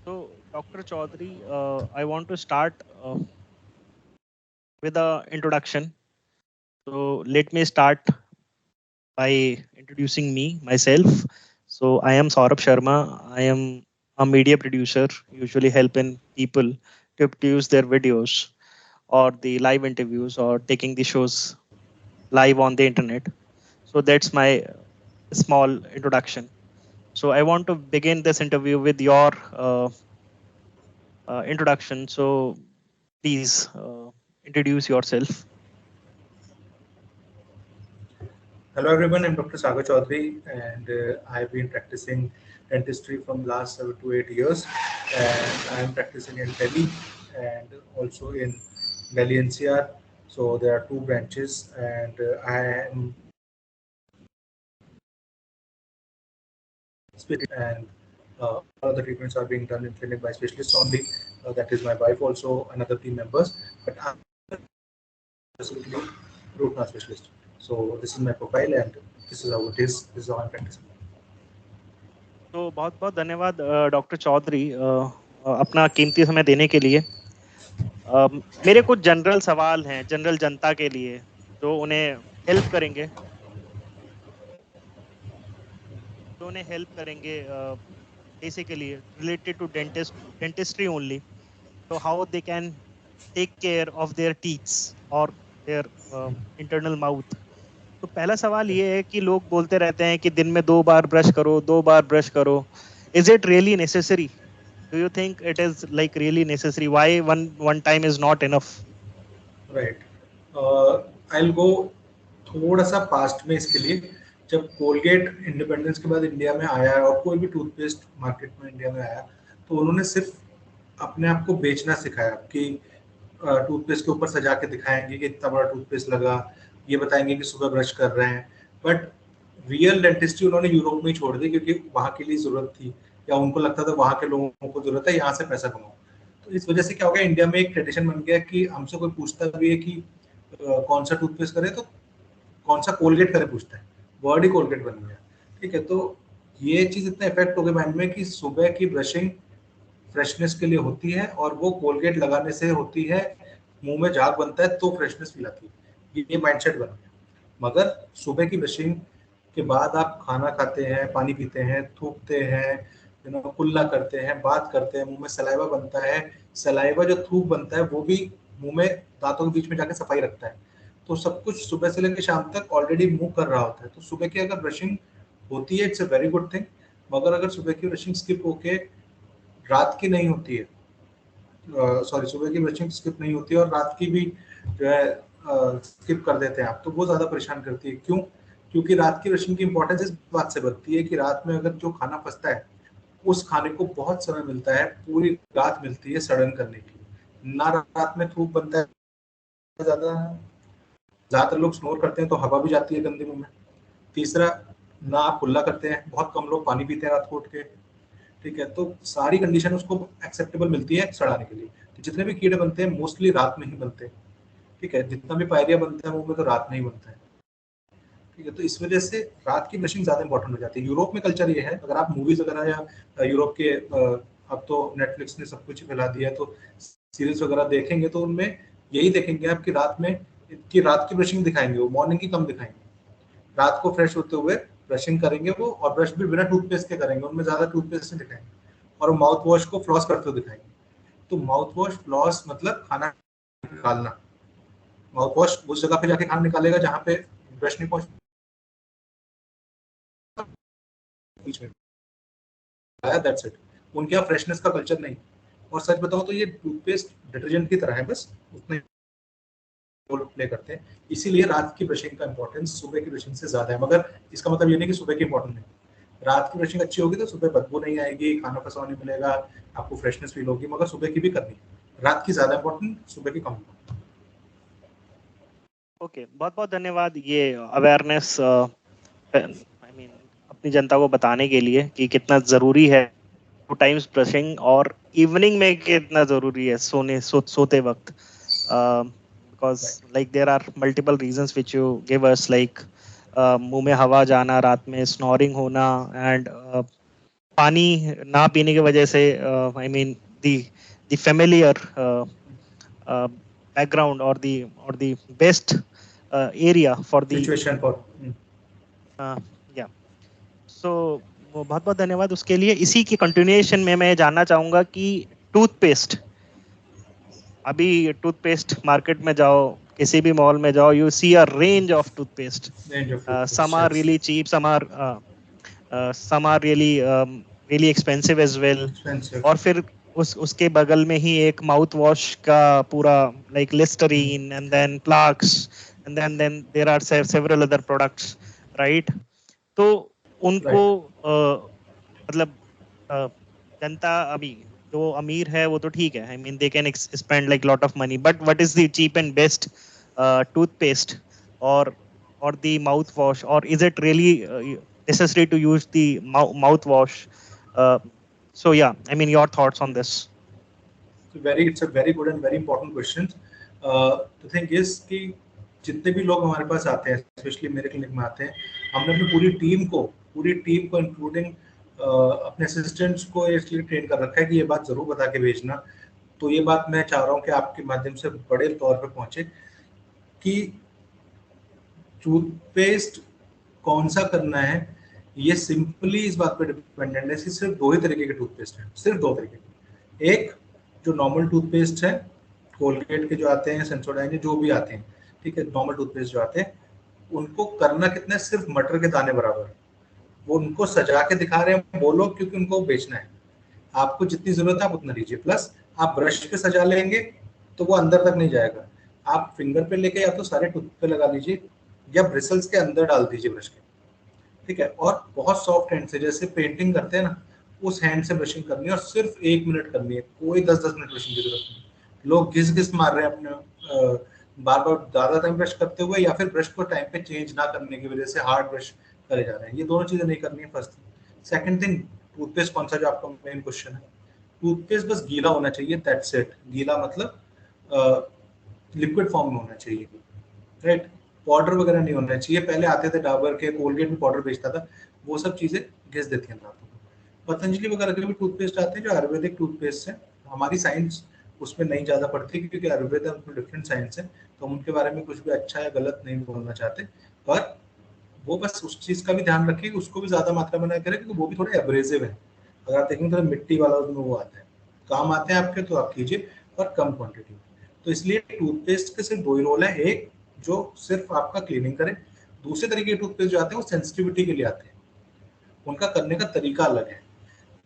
So, Dr. Chaudhary, I want to start with a introduction. So, let me start by introducing myself. So, I am Saurabh Sharma. I am a media producer, usually helping people to produce their videos or the live interviews or taking the shows live on the internet. So, that's my small introduction. So, I want to begin this interview with your introduction. So, please introduce yourself. Hello everyone, I'm Dr. Sagar Chaudhary and I've been practicing dentistry from last 7 to 8 years and I'm practicing in Delhi and also in Delhi NCR. So there are two branches and I am and all of the treatments are being done in clinic by specialists only. That is my wife also, another team members, but I'm specifically root canal specialist. So this is my profile and this is how it is. This is how I'm practicing. तो बहुत बहुत धन्यवाद doctor Chaudhary अपना कीमती समय देने के लिए। मेरे कुछ जनरल सवाल हैं जनरल जनता के लिए जो उन्हें हेल्प करेंगे basically related to dentistry only. तो how they can take care of their teeths और देयर इंटरनल माउथ। तो पहला सवाल ये है कि लोग बोलते रहते हैं कि दिन में 2 बार ब्रश करो, 2 बार ब्रश करो। Is it really necessary? Do you think it is like really necessary? Why one time is not enough? Right I go थोड़ा सा पास्ट में इसके लिए। जब कोलगेट इंडिपेंडेंस के बाद इंडिया में आया और कोई भी टूथपेस्ट मार्केट में इंडिया में आया तो उन्होंने सिर्फ अपने आप को बेचना सिखाया कि टूथपेस्ट के ऊपर सजा के दिखाएंगे कि इतना बड़ा टूथपेस्ट लगा, ये बताएंगे कि सुबह ब्रश कर रहे हैं, बट रियल डेंटिस्ट्री उन्होंने यूरोप में ही छोड़ दी क्योंकि वहाँ के लिए ज़रूरत थी या उनको लगता था वहाँ के लोगों को ज़रूरत है, यहाँ से पैसा कमाओ। तो इस वजह से क्या हो गया, इंडिया में एक ट्रेडिशन बन गया कि हमसे कोई पूछता भी है कि कौन सा टूथपेस्ट करे तो कौन सा कोलगेट करे पूछता है, वर्ड ही कोलगेट बन गया। ठीक है, तो ये चीज़ इतना इफेक्ट हो गया माइंड में कि सुबह की ब्रशिंग फ्रेशनेस के लिए होती है और वो कोलगेट लगाने से होती है, मुंह में झाग बनता है तो फ्रेशनेस फील आती है। ये माइंडसेट बन गया। मगर सुबह की ब्रशिंग के बाद आप खाना खाते हैं, पानी पीते हैं, थूकते हैं, कुल्ला करते हैं, बात करते हैं, मुंह में सलाइवा बनता है। सलाइवा जो थूक बनता है वो भी मुंह में दांतों के बीच में जाके सफाई रखता है। तो सब कुछ सुबह से लेकर शाम तक ऑलरेडी मूव कर रहा होता है। तो सुबह की अगर ब्रशिंग होती है it's a very good thing. मगर अगर सुबह की ब्रशिंग स्किप होके रात की नहीं होती है, सॉरी सुबह की ब्रशिंग स्किप नहीं होती है और रात की भी जो है स्किप कर देते हैं आप, तो वो ज़्यादा परेशान करती है। क्यों? क्योंकि रात की ब्रशिंग की इंपॉर्टेंस इस बात से बनती है कि रात में अगर जो खाना फंसता है उस खाने को बहुत समय मिलता है, पूरी रात मिलती है सड़न करने के लिए। ना रात में थूक बनता है ज़्यादा, ज़्यादातर लोग स्नोर करते हैं तो हवा भी जाती है गंदे मुंह में। तीसरा, ना आप कुल्ला करते हैं, बहुत कम लोग पानी पीते हैं रात को उठ के। ठीक है, तो सारी कंडीशन उसको एक्सेप्टेबल मिलती है सड़ाने के लिए। तो जितने भी कीड़े बनते हैं मोस्टली रात में ही बनते हैं। ठीक है, जितना भी पायरिया बनता है मुंह में तो रात में ही बनता है। ठीक है, तो इस वजह से रात की ब्रशिंग ज़्यादा इंपॉर्टेंट हो जाती है। यूरोप में कल्चर ये है, अगर आप मूवीज वगैरह या यूरोप के अब तो नेटफ्लिक्स ने सब कुछ फैला दिया है, तो सीरीज वगैरह देखेंगे तो उनमें यही देखेंगे आप कि रात की ब्रशिंग दिखाएंगे, वो मॉर्निंग की कम दिखाएंगे। रात को फ्रेश होते हुए ब्रशिंग करेंगे वो, और ब्रश भी बिना टूथपेस्ट के करेंगे, उनमें ज़्यादा टूथपेस्ट नहीं दिखाएंगे। और वो माउथ वॉश को फ्लॉस करते हुए दिखाएंगे। तो माउथ वॉश फ्लॉस मतलब खाना निकालना। माउथ वॉश उस जगह पे जाके खाना निकालेगा जहाँ पे ब्रश नहीं पहुंच बीच में आया, दैट्स इट। उनके यहाँ फ्रेशनेस का कल्चर नहीं। और सच बताओ तो ये टूथपेस्ट डिटर्जेंट की तरह है, बस उतने रोल प्ले करते हैं। इसीलिए रात की ब्रशिंग का इंपॉर्टेंस सुबह की ब्रशिंग से ज्यादा है। मगर इसका मतलब ये नहीं कि सुबह की इंपॉर्टेंट नहीं। रात की ब्रशिंग अच्छी होगी तो सुबह बदबू नहीं आएगी, खाना फंसा नहीं मिलेगा, आपको फ्रेशनेस फील होगी। मगर सुबह की भी करनी है, रात की ज्यादा इंपॉर्टेंट, सुबह की कम। ओके, बहुत बहुत धन्यवाद ये अवेयरनेस आई मीन अपनी जनता को बताने के लिए कि कितना ज़रूरी है 2 टाइम्स ब्रशिंग और इवनिंग में कितना ज़रूरी है सोते वक्त। Because right. Like there are multiple reasons which you give us like मुंह में हवा जाना रात में, स्नोरिंग होना एंड पानी ना पीने की वजह से, I mean the familiar background or the best area for the situation for या सो बहुत बहुत धन्यवाद उसके लिए। इसी की कंटिन्यूएशन में मैं जानना चाहूंगा कि टूथपेस्ट, अभी टूथपेस्ट मार्केट में जाओ, किसी भी मॉल में जाओ, you see a range of toothpaste, range of some are really cheap, some are really really expensive as well। Expensive. और फिर उसके बगल में ही एक माउथ वॉश का पूरा like Listerine and then plaques and then there are several other products, right? तो उनको राइट। मतलब जनता, अभी जो अमीर है वो तो ठीक है, I mean they can spend like lot of money, but what is the cheap and best toothpaste or the mouthwash, or is it really necessary to use the mouthwash? So yeah, I mean your thoughts on this. It's a very good and very important question. The thing is कि जितने भी लोग हमारे पास आते हैं, specially मेरे clinic में आते हैं, हमने अपनी पूरी टीम को इंक्लूडिंग अपने असिस्टेंट्स को इसलिए ट्रेन कर रखा है कि ये बात जरूर बता के भेजना। तो ये बात मैं चाह रहा हूँ कि आपके माध्यम से बड़े तौर पे पहुंचे कि टूथपेस्ट कौन सा करना है, ये सिंपली इस बात पे डिपेंडेंट है कि सिर्फ दो ही तरीके के टूथपेस्ट हैं, सिर्फ दो तरीके के। एक जो नॉर्मल टूथपेस्ट है, कोलगेट के जो आते हैं, सेंसोडाइन जो भी आते हैं, ठीक है, नॉर्मल टूथपेस्ट जो आते हैं, उनको करना कितना है, सिर्फ मटर के दाने बराबर। वो उनको सजा के दिखा रहे हैं वो लोग, क्योंकि उनको बेचना है। आपको जितनी जरूरत है आप उतना लीजिए, प्लस आप ब्रश पे सजा लेंगे तो वो अंदर तक नहीं जाएगा। आप फिंगर पे लेके या तो सारे टूथ पे लगा लीजिए या ब्रिसल्स के अंदर डाल दीजिए ब्रश के, ठीक है। और बहुत सॉफ्ट हैंड से, जैसे पेंटिंग करते हैं ना, उस हैंड से ब्रशिंग करनी है और सिर्फ 1 मिनट करनी है, कोई 10-10 मिनट ब्रशिंग की जरूरत नहीं। लोग घिस घिस मार रहे हैं अपने बार बार ज्यादा टाइम ब्रश करते हुए, या फिर ब्रश को टाइम पे चेंज ना करने की वजह से हार्ड ब्रश करे जा रहे हैं। ये दोनों चीजें नहीं करनी है, first thing. Second thing, toothpaste कौन सा, जो आपका मेन क्वेश्चन है, टूथपेस्ट बस गीला होना चाहिए, दैट्स इट। गीला मतलब लिक्विड फॉर्म में होना चाहिए, राइट। पाउडर वगैरह नहीं होना चाहिए। पहले आते थे डाबर के, कोलगेट भी पाउडर बेचता था, वो सब चीजें घिस देती हैं दांतों को। पतंजलि वगैरह के भी टूथपेस्ट आते हैं जो आयुर्वेदिक टूथपेस्ट है। हमारी साइंस उसमें नहीं ज्यादा पड़ती, क्योंकि आयुर्वेद में डिफरेंट साइंस है, तो हम उनके बारे में कुछ भी अच्छा या गलत नहीं बोलना चाहते। पर वो बस उस चीज का भी ध्यान रखिए, उसको भी ज्यादा मात्रा में ना करें, क्योंकि वो भी थोड़े एब्रेसिव है। अगर आप देखेंगे तो मिट्टी वाला उसमें वो आता है, काम आते हैं आपके तो आप कीजिए, पर कम क्वांटिटी में। तो इसलिए टूथपेस्ट के सिर्फ दो ही रोल है, एक जो सिर्फ आपका क्लीनिंग करे, दूसरे तरीके के टूथपेस्ट जो आते हैं वो सेंसिटिविटी के लिए आते हैं, उनका करने का तरीका अलग है।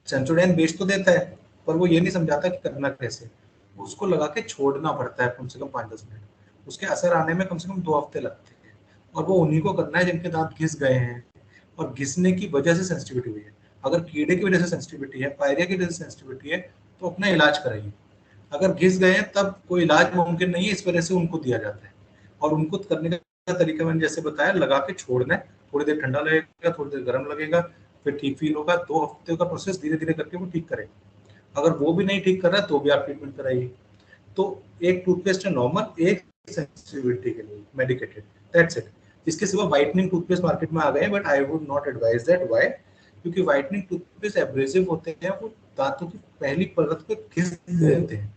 सेंसोडाइन बेच तो देता है, पर वो ये नहीं समझाता कि करना कैसे। उसको लगा के छोड़ना पड़ता है कम से कम 5-10 मिनट, उसके असर आने में कम से कम 2 हफ्ते लगते हैं। और वो उन्हीं को करना है जिनके दांत घिस गए हैं और घिसने की वजह से सेंसिटिविटी हुई है। अगर कीड़े की वजह से सेंसिटिविटी है, पायरिया की वजह से सेंसिटिविटी है, तो अपना इलाज कराइए। अगर घिस गए हैं तब कोई इलाज मुमकिन नहीं है, इस वजह से उनको दिया जाता है। और उनको करने का तरीका मैंने जैसे बताया, लगा के छोड़ना है, थोड़ी देर ठंडा लगेगा, थोड़ी देर गर्म लगेगा, फिर ठीक फील होगा। 2 हफ्ते का प्रोसेस, धीरे धीरे करके वो ठीक करेगा। अगर वो भी नहीं ठीक कर रहा है तो भी आप ट्रीटमेंट कराइए। तो एक टूथपेस्ट है नॉर्मल, एक सेंसिटिविटी के लिए मेडिकेटेड, दैट्स इट। इसके सिवा व्हाइटनिंग टूथपेस्ट मार्केट में आ गए, but I would not advise that. Why? क्योंकि व्हाइटनिंग टूथपेस्ट एब्रेसिव होते हैं, वो दांतों की पहली परत को घिस देते हैं,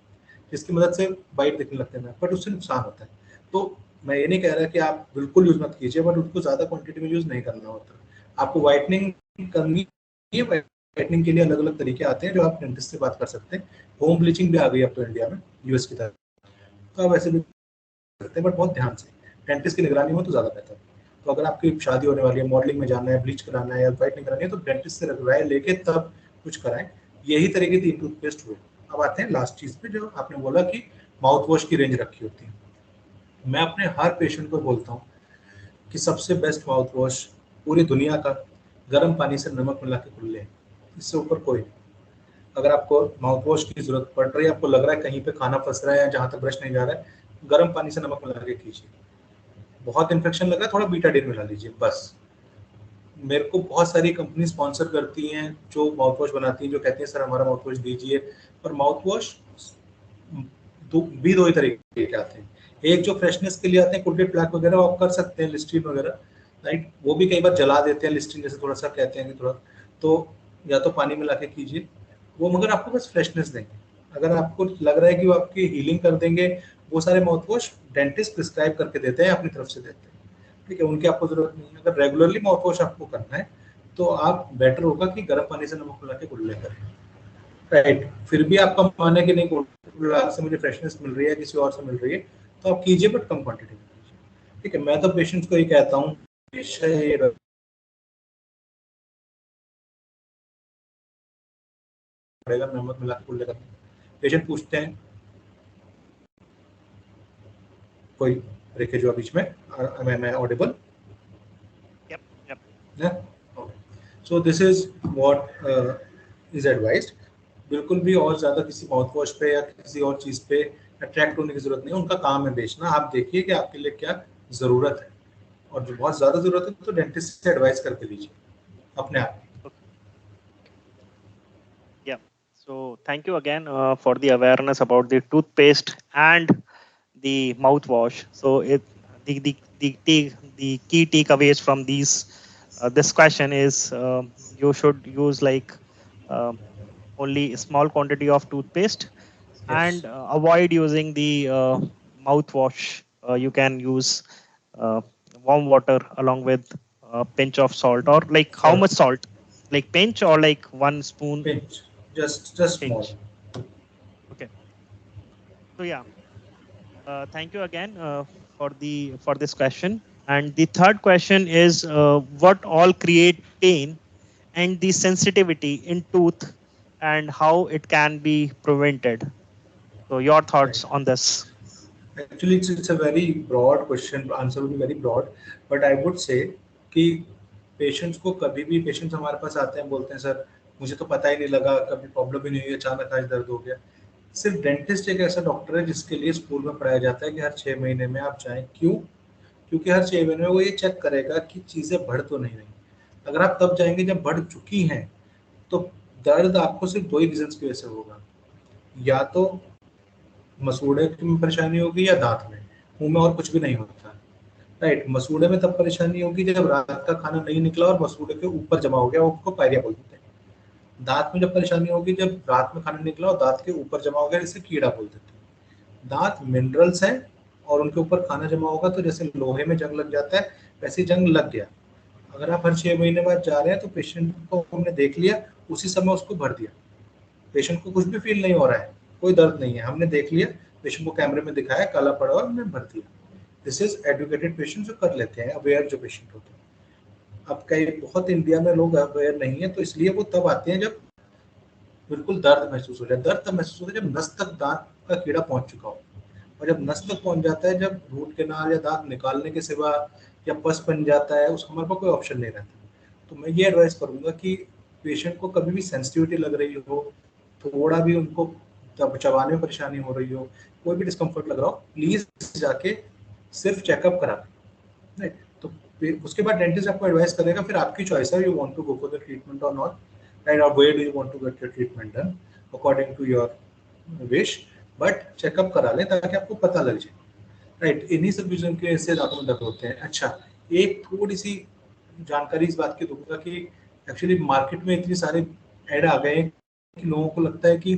जिसकी मदद से बाइट दिखने लगते हैं, बट उससे नुकसान होता है। तो मैं ये नहीं कह रहा कि आप बिल्कुल यूज मत कीजिए, बट उसको ज्यादा क्वांटिटी में यूज नहीं करना होता। आपको व्हाइटनिंग करनी है, व्हाइटनिंग के लिए अलग अलग तरीके आते हैं जो आप डेंटिस्ट से बात कर सकते हैं। होम ब्लीचिंग भी आ गई अब तो इंडिया में, यूएस की तरह, तो आप ऐसे भी करते हैं, बट बहुत ध्यान से, डेंटिस्ट की निगरानी हो तो ज्यादा बेहतर। तो अगर आपकी शादी होने वाली है, मॉडलिंग में जाना है, ब्लीच कराना है या व्हाइटनिंग करानी है, तो डेंटिस्ट से राय लेके तब कुछ कराएं। यही तरह के 3 टूथपेस्ट हुए। अब आते हैं लास्ट चीज पे, जो आपने बोला कि माउथ वॉश की रेंज रखी होती है। मैं अपने हर पेशेंट को बोलता हूँ कि सबसे बेस्ट माउथ वॉश पूरी दुनिया का गर्म पानी से नमक मिला के कुल्ले, इससे ऊपर कोई नहीं। अगर आपको माउथ वॉश की जरूरत पड़ रही है, आपको लग रहा है कहीं पे खाना फंस रहा है या जहां तक ब्रश नहीं जा रहा है, गर्म पानी से नमक मिला के कीजिए। बहुत इन्फेक्शन लग रहा है, थोड़ा बीटाडीन मिला लीजिए बस। मेरे को बहुत सारी कंपनी स्पॉन्सर करती हैं जो माउथ वॉश बनाती हैं, जो कहती हैं सर हमारा माउथ वॉश दीजिए। पर माउथ वॉश दो ही तरीके के आते हैं। एक जो फ्रेशनेस के लिए आते हैं, कोलगेट ब्लैक वगैरह, वो आप कर सकते हैं, लिस्ट्रीन वगैरह, राइट। वो भी कई बार जला देते हैं, लिस्ट्रीन जैसे थोड़ा सा कहते हैं कि थोड़ा, तो या तो पानी मिला के कीजिए वो, मगर आपको बस फ्रेशनेस देंगे। अगर आपको लग रहा है कि वो आपकी हीलिंग कर देंगे, वो सारे माउथ वॉश डेंटिस्ट प्रिस्क्राइब करके देते हैं, अपनी तरफ से देते हैं, ठीक है, उनकी आपको जरूरत नहीं है। अगर रेगुलरली माउथ वॉश आपको करना है तो आप बेटर होगा कि गर्म पानी से नमक मिला के कुल्ले करें, राइट। फिर भी आपका मन है कि नहीं कुल्ला से मुझे फ्रेशनेस मिल रही है, किसी और से मिल रही है, तो आप कीजिए, बट कम क्वांटिटी में कीजिए, ठीक है। मैं तो पेशेंट्स को ये कहता हूँ पड़ेगा नमक मिला के कुल्ले करना। पेशेंट पूछते हैं, कोई ब्रेकेज हुआ बीच में, मैं Audible? Yep, yep. Yeah. Okay. So this is what is advised. बिल्कुल भी और ज्यादा किसी माउथ वॉश पे या किसी और चीज पे अट्रैक्ट होने की जरूरत नहीं है। उनका काम है बेचना। आप देखिए कि आपके लिए क्या जरूरत है, और जो बहुत ज्यादा जरूरत है तो डेंटिस्ट से एडवाइस करके लीजिए अपने आप। Okay. Yeah. So thank you again for the awareness about the toothpaste and the mouthwash. So the key takeaways from these this question is you should use like um only a small quantity of toothpaste yes, and avoid using the mouthwash. You can use uh, warm water along with a pinch of salt, or like how salt, much salt? Like pinch or like 1 spoon pinch, just small. pinch? Okay. So yeah, thank you again for this question. And the third question is what all create pain and the sensitivity in tooth and how it can be prevented. So your thoughts right. on this? Actually, it's a very broad question. Answer will be very broad, but I would say कि patients को कभी भी, patients हमारे पास आते हैं, बोलते हैं sir मुझे तो पता ही नहीं लगा, कभी प्रॉब्लम ही नहीं हुई, अचानक आज दर्द हो गया। सिर्फ डेंटिस्ट एक ऐसा डॉक्टर है जिसके लिए स्कूल में पढ़ाया जाता है कि हर 6 महीने में आप जाएं। क्यों? क्योंकि हर 6 महीने में वो ये चेक करेगा कि चीजें बढ़ तो नहीं रही। अगर आप तब जाएंगे जब बढ़ चुकी हैं, तो दर्द आपको सिर्फ दो ही रीजन की वजह से होगा, या तो मसूड़े में परेशानी होगी या दांत में, मुंह में और कुछ भी नहीं होता, राइट। मसूड़े में तब परेशानी होगी जब रात का खाना नहीं निकला और मसूड़े के ऊपर जमा हो गया, वो उसको पायरिया बोलते हैं। दांत में जब परेशानी होगी जब रात में खाना निकला और दांत के ऊपर जमा हो गया, जिसे कीड़ा बोल देते हैं। दांत मिनरल्स हैं और उनके ऊपर खाना जमा होगा तो जैसे लोहे में जंग लग जाता है, वैसे जंग लग गया। अगर आप हर 6 महीने बाद जा रहे हैं तो पेशेंट को हमने देख लिया, उसी समय उसको भर दिया, पेशेंट को कुछ भी फील नहीं हो रहा है, कोई दर्द नहीं है, हमने देख लिया, पेशेंट को कैमरे में दिखाया काला पड़ा और हमने भर दिया। दिस इज एडुकेटेड पेशेंट जो कर लेते हैं, अवेयर जो पेशेंट होते हैं। अब कई बहुत इंडिया में लोग अवेयर नहीं है, तो इसलिए वो तब आते हैं जब बिल्कुल दर्द महसूस हो जाए। दर्द तब महसूस होता है जब नस तक दांत का कीड़ा पहुंच चुका हो, और जब नस तक पहुंच जाता है, जब रूट कैनाल या दांत निकालने के सिवा या पस बन जाता है, उस हमारे पास कोई ऑप्शन नहीं रहता। तो मैं ये एडवाइस करूंगा कि पेशेंट को कभी भी सेंसिटिविटी लग रही हो, थोड़ा भी उनको चबाने में परेशानी हो रही हो, कोई भी डिस्कम्फर्ट लग रहा हो, प्लीज जाके सिर्फ चेकअप करा, राइट। तो फिर उसके बाद डेंटिस्ट आपको एडवाइस करेगा, फिर आपकी चॉइस है, you want to go for the treatment or not, right, और where do you want to get your treatment done according to your wish. But checkup करा लें ताकि आपको पता लग जाए, राइट। इन्हीं सब रीजन के ऐसे दांतों में दर्द होते हैं। अच्छा, एक थोड़ी सी जानकारी इस बात की दूंगा कि एक्चुअली मार्केट में इतनी सारे ऐड आ गए हैं कि लोगों को लगता है कि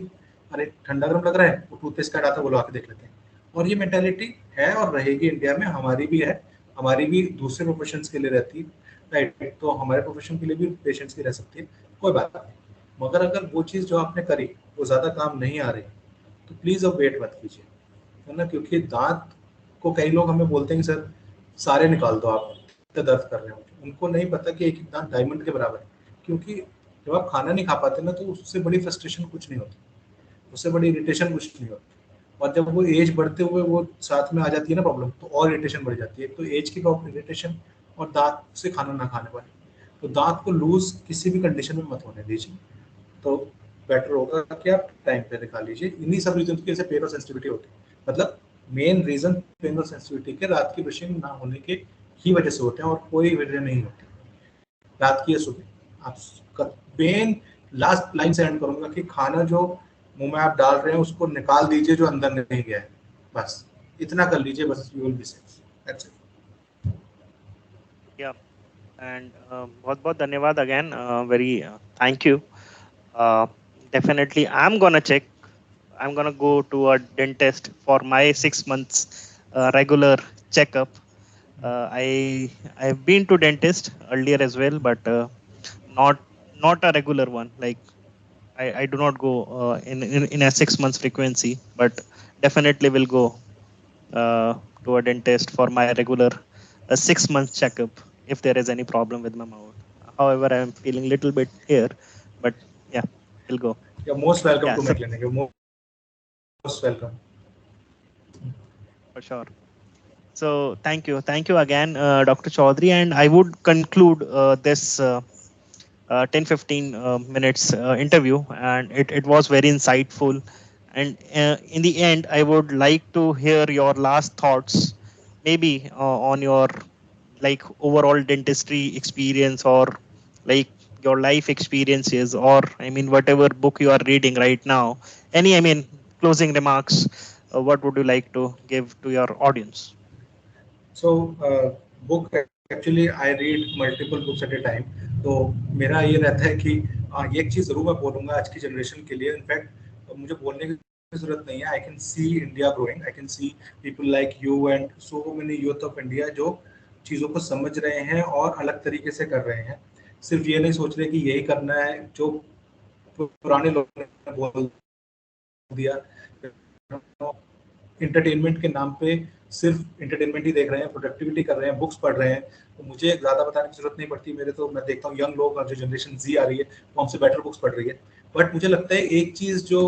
अरे ठंडा गर्म लग रहा है, वो टूथपेस्ट का ऐड आता है, वो ला के देख लेते हैं। और ये मेंटालिटी है और रहेगी इंडिया में, हमारी भी है, हमारी भी दूसरे प्रोफेशंस के लिए रहती है, राइट। तो हमारे प्रोफेशन के लिए भी पेशेंट्स की रह सकती है, कोई बात नहीं। मगर अगर वो चीज़ जो आपने करी वो ज़्यादा काम नहीं आ रही, तो प्लीज़ अब वेट मत कीजिए, है ना। क्योंकि दांत को कई लोग हमें बोलते हैं कि सर सारे निकाल दो, आप इतना दर्द कर रहे हो। उनको नहीं पता कि एक एक दांत डायमंड के बराबर है। क्योंकि जब आप खाना नहीं खा पाते ना, तो उससे बड़ी फ्रस्ट्रेशन कुछ नहीं होती, उससे बड़ी इरिटेशन कुछ नहीं होती। और जब वो एज बढ़ते हुए वो साथ में आ जाती है ना प्रॉब्लम, तो और इरिटेशन बढ़ जाती है। तो एज की प्रॉब्लम, इरिटेशन, और दांत से खाना ना खाने वाली, तो दांत को लूज किसी भी कंडीशन में मत होने दीजिए। तो बेटर होगा कि आप टाइम पे दिखा लीजिए। इन्हीं सब रीजन की वजह से पेन और सेंसिटिविटी होती है। मतलब मेन रीजन पेन और सेंसिटिविटी के रात की ब्रशिंग ना होने के ही वजह से होते हैं, और कोई वजह नहीं होती रात की या सुबह। आप पेन लास्ट लाइन से एंड करूंगा कि खाना जो मुंह में आप डाल रहे हैं उसको निकाल दीजिए जो अंदर नहीं गया है, बस इतना कर लीजिए, बस you will be safe. That's it. Yeah. And बहुत बहुत धन्यवाद again. Very thank you. Definitely, I'm gonna check. I'm gonna go to a dentist for my 6 months regular checkup. I've been to dentist earlier as well, but not not a regular one. Like I do not go in a 6 months frequency, but definitely will go to a dentist for my regular 6 months checkup if there is any problem with my mouth. However, I am feeling little bit here, but yeah, we'll go. You're most welcome Yeah, to my so clinic. You're most welcome. for sure. So thank you again, Dr. Chaudhary, and I would conclude this 10-15 minutes interview, and it was very insightful. And in the end, I would like to hear your last thoughts, maybe on your like overall dentistry experience, or like your life experiences, or I mean whatever book you are reading right now. Any, I mean, closing remarks. What would you like to give to your audience? So book actually I read multiple books at A time. तो मेरा ये रहता है कि ये एक चीज़ ज़रूर मैं बोलूँगा आज की जनरेशन के लिए. इनफैक्ट मुझे बोलने की जरूरत नहीं है. I can see India growing. I can see people like you and so many youth of India जो चीज़ों को समझ रहे हैं और अलग तरीके से कर रहे हैं. सिर्फ ये नहीं सोच रहे कि यही करना है जो पुराने लोगों ने बोल दिया. इंटरटेनमेंट के नाम पे सिर्फ इंटरटेनमेंट ही देख रहे हैं, प्रोडक्टिविटी कर रहे हैं, बुक्स पढ़ रहे हैं. तो मुझे ज़्यादा बताने की जरूरत नहीं पड़ती. मेरे तो मैं देखता हूँ यंग लोग और जो जनरेशन जी आ रही है वो हमसे बेटर बुक्स पढ़ रही है. बट मुझे लगता है एक चीज़ जो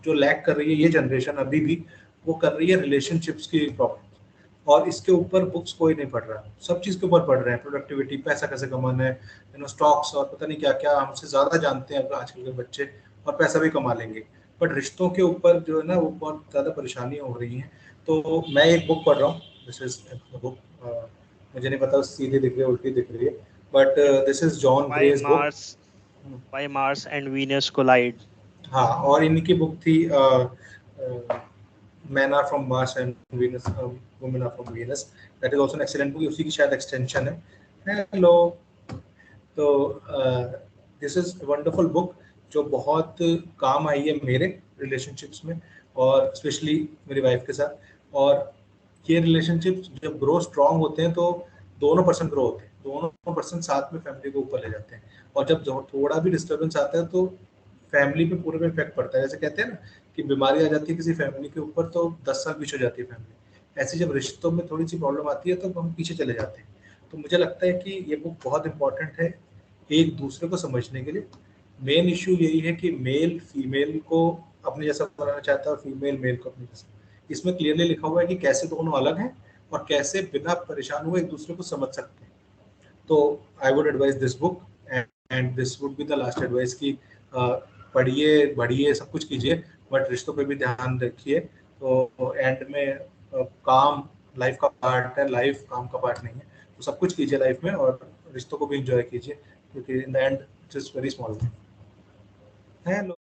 जो लैक कर रही है ये जनरेशन अभी भी, वो कर रही है रिलेशनशिप्स की प्रॉब्लम. और इसके ऊपर बुक्स कोई नहीं पढ़ रहा. सब चीज़ के ऊपर पढ़ रहे हैं. प्रोडक्टिविटी, पैसा कैसे कमाना है, स्टॉक्स और पता नहीं क्या क्या. हमसे ज़्यादा जानते हैं आजकल के बच्चे और पैसा भी कमा लेंगे. बट रिश्तों के ऊपर जो है ना वो बहुत ज़्यादा परेशानियाँ हो रही हैं. तो मैं एक बुक पढ़ रहा हूँ. दिस इज बुक, मुझे नहीं पता सीधी दिख रही है उल्टी दिख रही है, but Yeah. This is John Why Gray's book. Mars? Why Mars and Venus collide? हाँ, और इनकी बुक थी men are from Mars and Venus, women are from Venus. That is also an excellent book. उसी की शायद extension है. Hello. तो this is wonderful book जो बहुत काम आई है मेरे रिलेशनशिप्स में और स्पेशली मेरी वाइफ के साथ. और ये रिलेशनशिप्स जब ग्रो स्ट्रांग होते हैं तो दोनों पर्सन ग्रो होते हैं. दोनों पर्सन साथ में फैमिली को ऊपर ले जाते हैं. और जब थोड़ा भी डिस्टर्बेंस आता है तो फैमिली पे पूरे पे इफेक्ट पड़ता है. जैसे कहते हैं ना कि बीमारी आ जाती है किसी फैमिली के ऊपर तो 10 साल पीछे हो जाती है फैमिली. ऐसे जब रिश्तों में थोड़ी सी प्रॉब्लम आती है तो हम पीछे चले जाते हैं. तो मुझे लगता है कि ये बुक बहुत इंपॉर्टेंट है एक दूसरे को समझने के लिए. मेन इश्यू यही है कि मेल फीमेल को अपने जैसा बनाना चाहता है और फीमेल मेल को अपने जैसा. इसमें क्लियरली लिखा हुआ है कि कैसे दोनों अलग हैं और कैसे बिना परेशान हुए एक दूसरे को समझ सकते हैं. तो I would advise this book and this would be the last advice कि पढ़िए, बढ़िए, सब कुछ कीजिए, बट रिश्तों पे भी ध्यान रखिए. तो एंड में काम लाइफ का पार्ट है. लाइफ काम का पार्ट नहीं है. तो सब कुछ कीजिए लाइफ में और रिश्तों को भी इंजॉय कीजिए क्योंकि in the end it is very small thing. Hello.